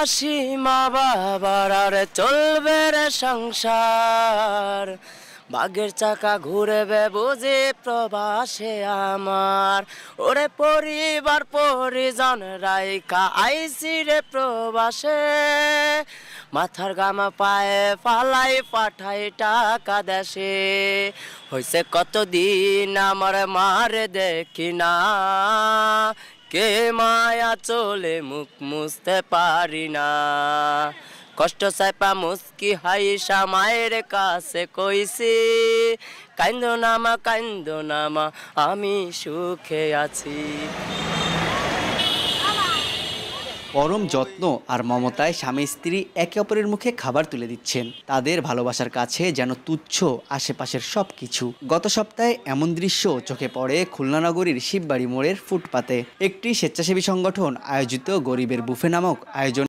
প্রবাসী মা বাবার আর চলবে রে সংসার, ভাগ্যের চাকা ঘুরবে বুঝি প্রবাসে আমার। ওরে পরিবার পরিজন রাইকা আইসি রে প্রবাসে, মাথার গামা পায়ে ফালাই পাঠাই টাকা দেশে। হইছে কতদিন আমার মারে দেখি না, কে মায়া চলে মুখ মুছতে পারি না। কষ্ট চাইপা মুস্কি হাইসা মায়ের কাছে কইছি, কাইন্দো না মা আমি সুখে আছি। পরম যত্ন আর মমতায় স্বামী স্ত্রী একে অপরের মুখে খাবার তুলে দিচ্ছেন। তাদের ভালোবাসার কাছে যেন তুচ্ছ আশেপাশের সবকিছু। গত সপ্তাহে এমন দৃশ্য চোখে পড়ে খুলনা নগরীর শিববাড়ি মোড়ের ফুটপাতে। একটি স্বেচ্ছাসেবী সংগঠন আয়োজিত গরিবের বুফে নামক আয়োজন